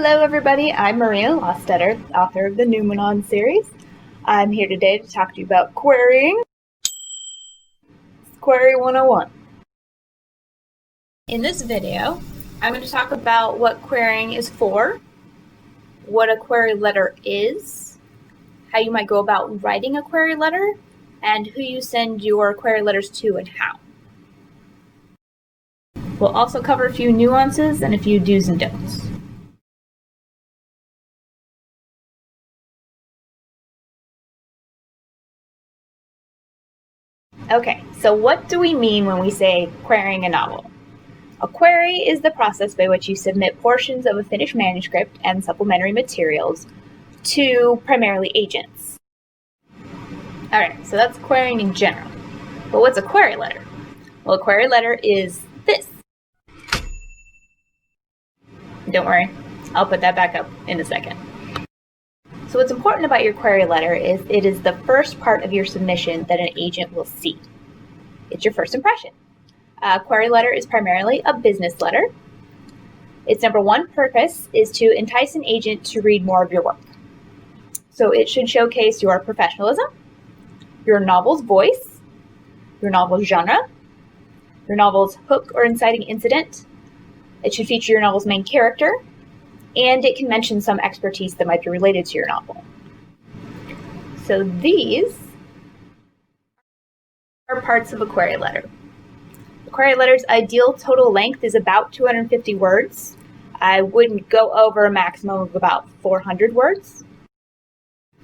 Hello everybody, I'm Marina Lostetter, author of the Numenon series. I'm here today to talk to you about querying. Query 101. In this video, I'm going to talk about what querying is for, what a query letter is, how you might go about writing a query letter, and who you send your query letters to and how. We'll also cover a few nuances and a few do's and don'ts. Okay, so what do we mean when we say querying a novel? A query is the process by which you submit portions of a finished manuscript and supplementary materials to primarily agents. Alright, so that's querying in general. But what's a query letter? Well, a query letter is this. Don't worry, I'll put that back up in a second. So what's important about your query letter is it is the first part of your submission that an agent will see. It's your first impression. A query letter is primarily a business letter. Its number one purpose is to entice an agent to read more of your work. So it should showcase your professionalism, your novel's voice, your novel's genre, your novel's hook or inciting incident. It should feature your novel's main character, and it can mention some expertise that might be related to your novel. So these are parts of a query letter. The query letter's ideal total length is about 250 words. I wouldn't go over a maximum of about 400 words.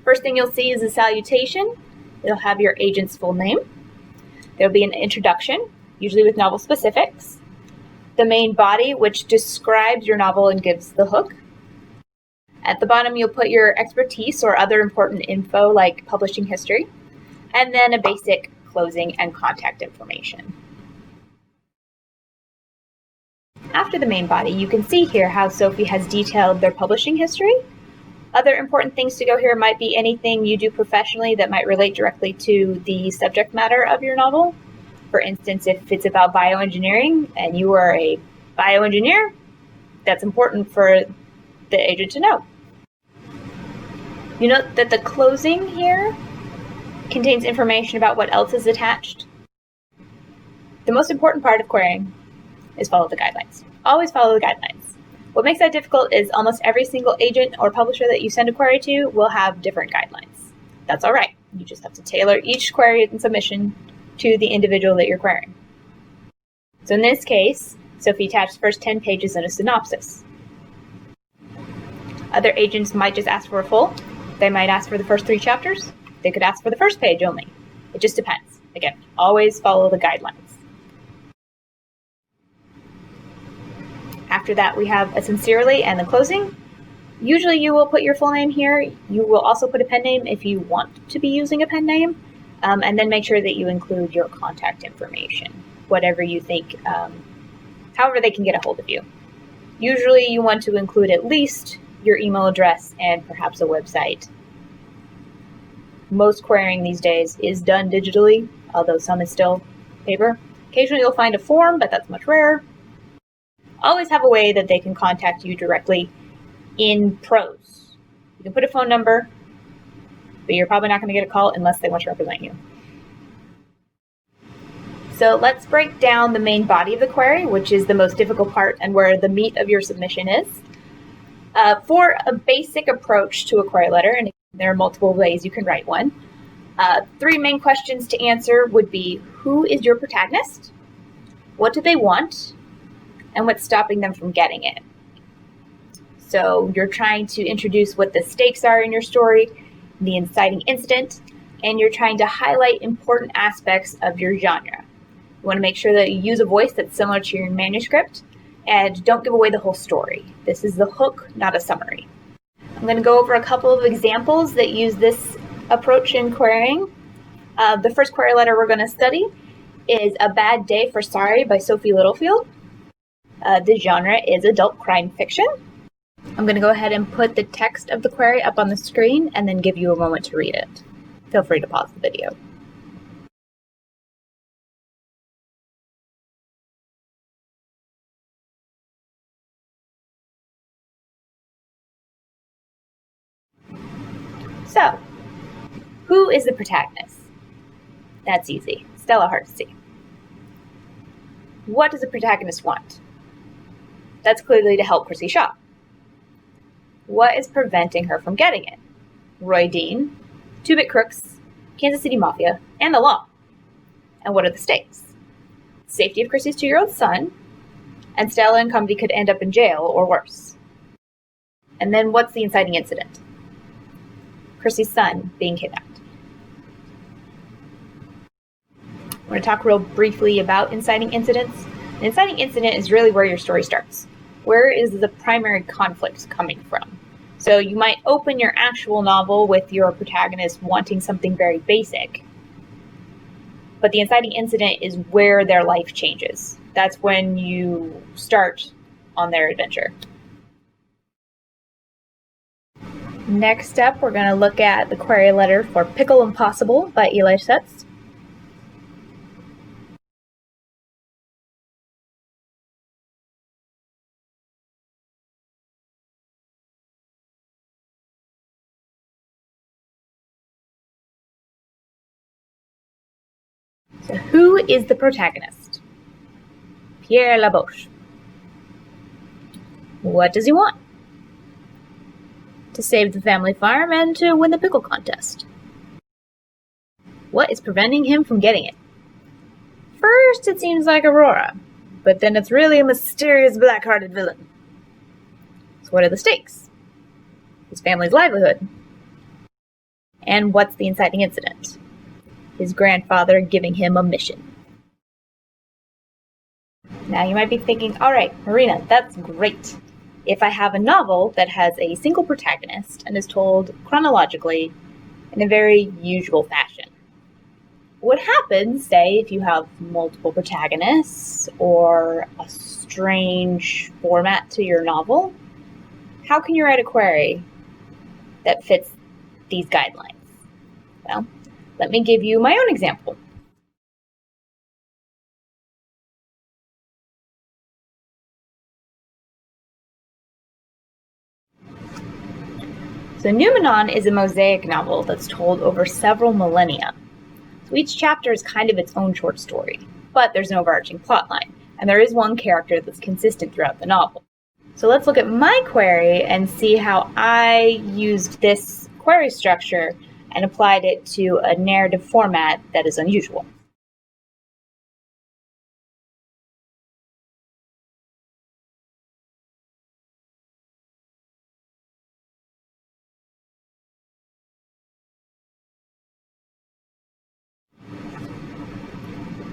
First thing you'll see is a salutation. It'll have your agent's full name. There'll be an introduction, usually with novel specifics. The main body, which describes your novel and gives the hook. At the bottom, you'll put your expertise or other important info like publishing history, and then a basic closing and contact information. After the main body, you can see here how Sophie has detailed their publishing history. Other important things to go here might be anything you do professionally that might relate directly to the subject matter of your novel. For instance, if it's about bioengineering and you are a bioengineer, that's important for the agent to know. You note that the closing here contains information about what else is attached. The most important part of querying is follow the guidelines. Always follow the guidelines. What makes that difficult is almost every single agent or publisher that you send a query to will have different guidelines. That's all right. You just have to tailor each query and submission to the individual that you're querying. So in this case, Sophie attached the first 10 pages in a synopsis. Other agents might just ask for a full. They might ask for the first 3 chapters. They could ask for the first page only. It just depends. Again, always follow the guidelines. After that, we have a sincerely and the closing. Usually you will put your full name here. You will also put a pen name if you want to be using a pen name. And then make sure that you include your contact information, whatever you think, however they can get a hold of you. Usually you want to include at least your email address and perhaps a website. Most querying these days is done digitally, although some is still paper. Occasionally you'll find a form, but that's much rarer. Always have a way that they can contact you directly in prose. You can put a phone number, but you're probably not going to get a call unless they want to represent you. So let's break down the main body of the query, which is the most difficult part and where the meat of your submission is. For a basic approach to a query letter, and there are multiple ways you can write one, 3 main questions to answer would be: who is your protagonist? What do they want? And what's stopping them from getting it? So you're trying to introduce what the stakes are in your story, the inciting incident, and you're trying to highlight important aspects of your genre. You want to make sure that you use a voice that's similar to your manuscript, and don't give away the whole story. This is the hook, not a summary. I'm going to go over a couple of examples that use this approach in querying. The first query letter we're going to study is A Bad Day for Sorry by Sophie Littlefield. The genre is adult crime fiction. I'm going to go ahead and put the text of the query up on the screen and then give you a moment to read it. Feel free to pause the video. So, who is the protagonist? That's easy. Stella Hardesty. What does the protagonist want? That's clearly to help Chrissy Shaw. What is preventing her from getting it? Roy Dean, 2-bit crooks, Kansas City Mafia, and the law. And what are the stakes? Safety of Chrissy's 2-year-old son, and Stella and Cumby could end up in jail or worse. And then what's the inciting incident? Chrissy's son being kidnapped. I'm going to talk real briefly about inciting incidents. An inciting incident is really where your story starts. Where is the primary conflict coming from? So you might open your actual novel with your protagonist wanting something very basic, but the inciting incident is where their life changes. That's when you start on their adventure. Next up, we're going to look at the query letter for Pickle Impossible by Eli Setz. So who is the protagonist? Pierre Laboche. What does he want? To save the family farm and to win the pickle contest. What is preventing him from getting it? First, it seems like Aurora, but then it's really a mysterious black-hearted villain. So what are the stakes? His family's livelihood. And what's the inciting incident? His grandfather giving him a mission. Now you might be thinking, all right, Marina, that's great. If I have a novel that has a single protagonist and is told chronologically in a very usual fashion. What happens, say, if you have multiple protagonists or a strange format to your novel? How can you write a query that fits these guidelines? Well, let me give you my own example. So Numenon is a mosaic novel that's told over several millennia. So each chapter is kind of its own short story, but there's an overarching plotline, and there is one character that's consistent throughout the novel. So let's look at my query and see how I used this query structure and applied it to a narrative format that is unusual.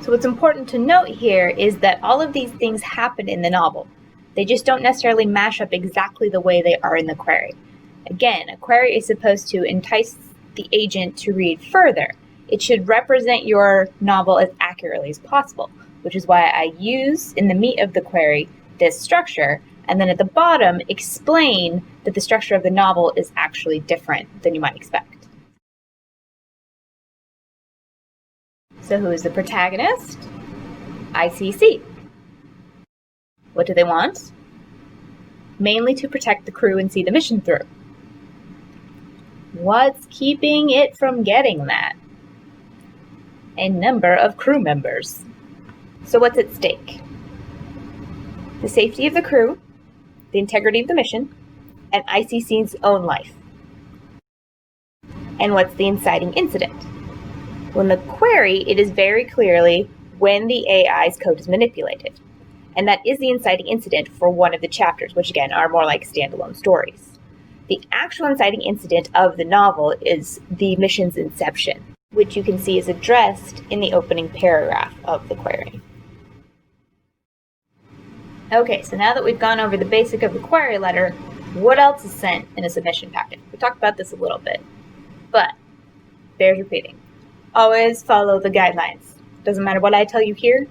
So what's important to note here is that all of these things happen in the novel. They just don't necessarily mash up exactly the way they are in the query. Again, a query is supposed to entice the agent to read further. It should represent your novel as accurately as possible, which is why I use, in the meat of the query, this structure, and then at the bottom, explain that the structure of the novel is actually different than you might expect. So who is the protagonist? ICC. What do they want? Mainly to protect the crew and see the mission through. What's keeping it from getting that? A number of crew members. So what's at stake? The safety of the crew, the integrity of the mission, and ICC's own life. And what's the inciting incident? Well, in the query, it is very clearly when the AI's code is manipulated. And that is the inciting incident for one of the chapters, which again are more like standalone stories. The actual inciting incident of the novel is the mission's inception, which you can see is addressed in the opening paragraph of the query. Okay, so now that we've gone over the basic of the query letter, what else is sent in a submission packet? We talked about this a little bit, but bears repeating. Always follow the guidelines. Doesn't matter what I tell you here.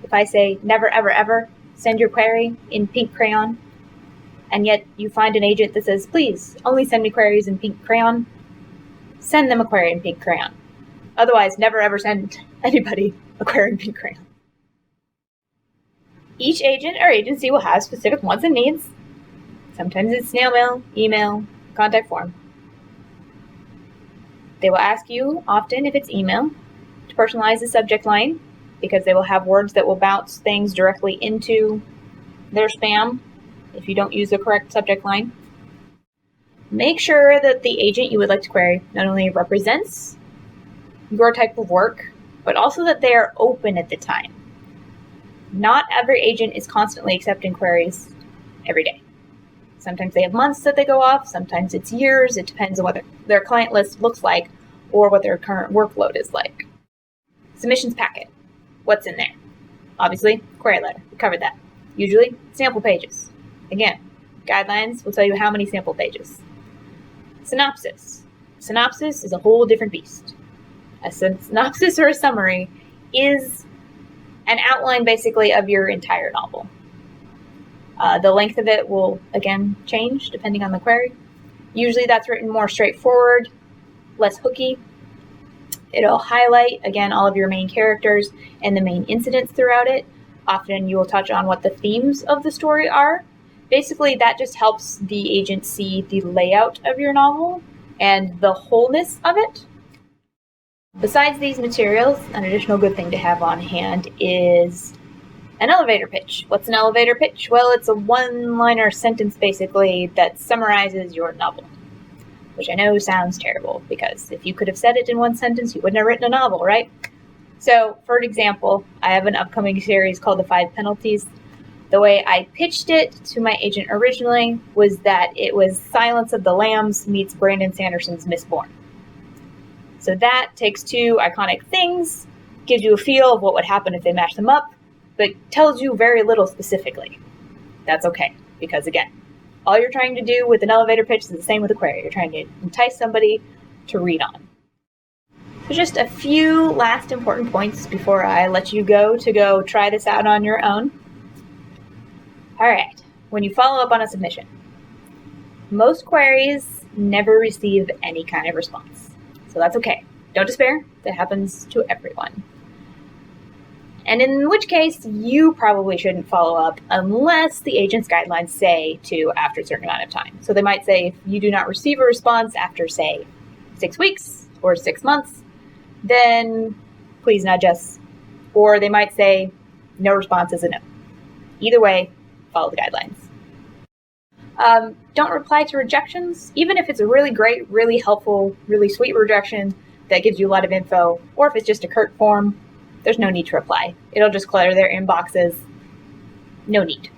If I say never, ever, ever send your query in pink crayon, and yet you find an agent that says, please, only send me queries in pink crayon, send them a query in pink crayon. Otherwise, never ever send anybody a query in pink crayon. Each agent or agency will have specific wants and needs. Sometimes it's snail mail, email, contact form. They will ask you, often if it's email, to personalize the subject line, because they will have words that will bounce things directly into their spam if you don't use the correct subject line. Make sure that the agent you would like to query not only represents your type of work, but also that they are open at the time. Not every agent is constantly accepting queries every day. Sometimes they have months that they go off, sometimes it's years. It depends on what their client list looks like or what their current workload is like. Submissions packet. What's in there? Obviously, query letter. We covered that. Usually, sample pages. Again, guidelines will tell you how many sample pages. Synopsis. Synopsis is a whole different beast. A synopsis or a summary is an outline basically of your entire novel. The length of it will, again, change depending on the query. Usually that's written more straightforward, less hooky. It'll highlight, again, all of your main characters and the main incidents throughout it. Often you will touch on what the themes of the story are. Basically, that just helps the agent see the layout of your novel and the wholeness of it. Besides these materials, an additional good thing to have on hand is an elevator pitch. What's an elevator pitch? Well, it's a one-liner sentence, basically, that summarizes your novel. Which I know sounds terrible, because if you could have said it in one sentence, you wouldn't have written a novel, right? So, for example, I have an upcoming series called The 5 Penalties. The way I pitched it to my agent originally was that it was Silence of the Lambs meets Brandon Sanderson's Mistborn. So that takes two iconic things, gives you a feel of what would happen if they mash them up, but tells you very little specifically. That's okay, because again, all you're trying to do with an elevator pitch is the same with a query. You're trying to entice somebody to read on. So just a few last important points before I let you go to go try this out on your own. All right, when you follow up on a submission, most queries never receive any kind of response. So that's okay. Don't despair. That happens to everyone. And in which case, you probably shouldn't follow up unless the agent's guidelines say to after a certain amount of time. So they might say if you do not receive a response after, say, 6 weeks or 6 months, then please nudge us. Or they might say no response is a no. Either way, follow the guidelines. Don't reply to rejections, even if it's a really great, really helpful, really sweet rejection that gives you a lot of info, or if it's just a curt form. There's no need to reply. It'll just clutter their inboxes. No need.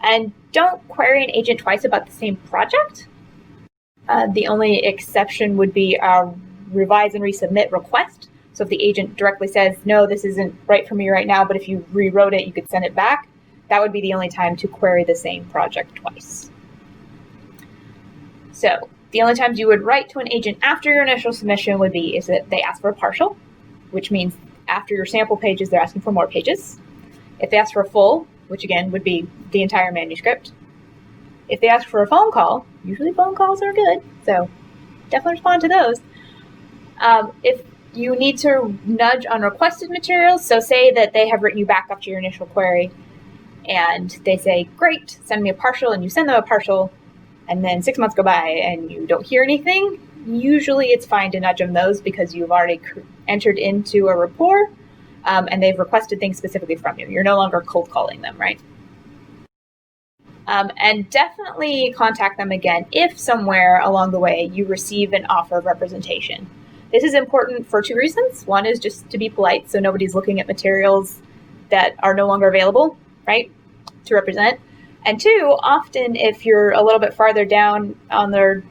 And don't query an agent twice about the same project. The only exception would be a revise and resubmit request. So if the agent directly says, no, this isn't right for me right now, but if you rewrote it, you could send it back. That would be the only time to query the same project twice. So the only times you would write to an agent after your initial submission would be is that they ask for a partial, which means after your sample pages, they're asking for more pages. If they ask for a full, which again would be the entire manuscript. If they ask for a phone call, usually phone calls are good, so definitely respond to those. If you need to nudge on requested materials, so say that they have written you back after your initial query, and they say, great, send me a partial, and you send them a partial, and then 6 months go by and you don't hear anything, usually it's fine to nudge on those because you've already entered into a rapport, and they've requested things specifically from you. You're no longer cold calling them, right? And definitely contact them again if somewhere along the way you receive an offer of representation. This is important for two reasons. One is just to be polite, so nobody's looking at materials that are no longer available, right, to represent. And two, often if you're a little bit farther down on their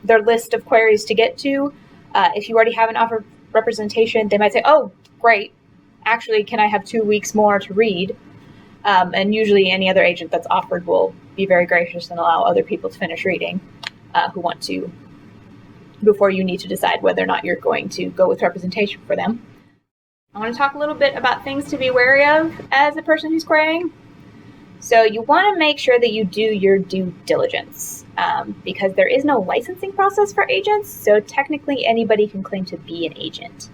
list of queries to get to, if you already have an offer of representation, they might say, oh, great, actually, can I have 2 weeks more to read? And usually any other agent that's offered will be very gracious and allow other people to finish reading who want to, before you need to decide whether or not you're going to go with representation for them. I want to talk a little bit about things to be wary of as a person who's querying. So you want to make sure that you do your due diligence because there is no licensing process for agents, so technically anybody can claim to be an agent.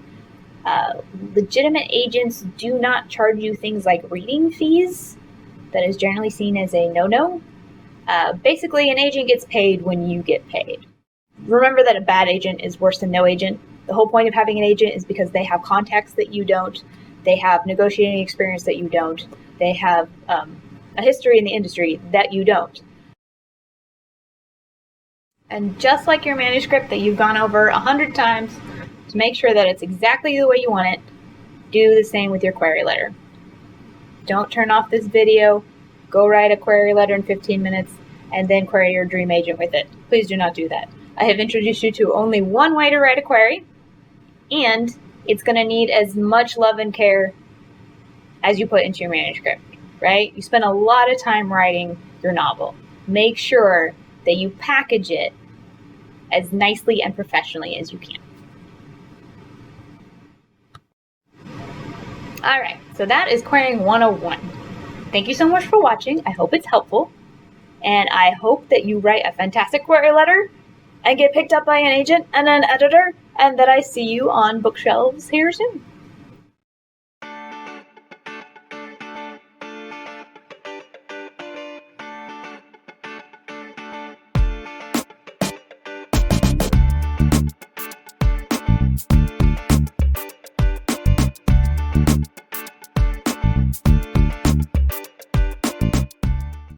Legitimate agents do not charge you things like reading fees. That is generally seen as a no-no. Basically, an agent gets paid when you get paid. remember that a bad agent is worse than no agent. The whole point of having an agent is because they have contacts that you don't. They have negotiating experience that you don't. They have a history in the industry that you don't. And just like your manuscript that you've gone over 100 times to make sure that it's exactly the way you want it, do the same with your query letter. Don't turn off this video, go write a query letter in 15 minutes, and then query your dream agent with it. Please do not do that. I have introduced you to only one way to write a query, and it's going to need as much love and care as you put into your manuscript, right? You spend a lot of time writing your novel. Make sure that you package it as nicely and professionally as you can. All right, so that is Querying 101. Thank you so much for watching. I hope it's helpful. And I hope that you write a fantastic query letter and get picked up by an agent and an editor, and that I see you on bookshelves here soon.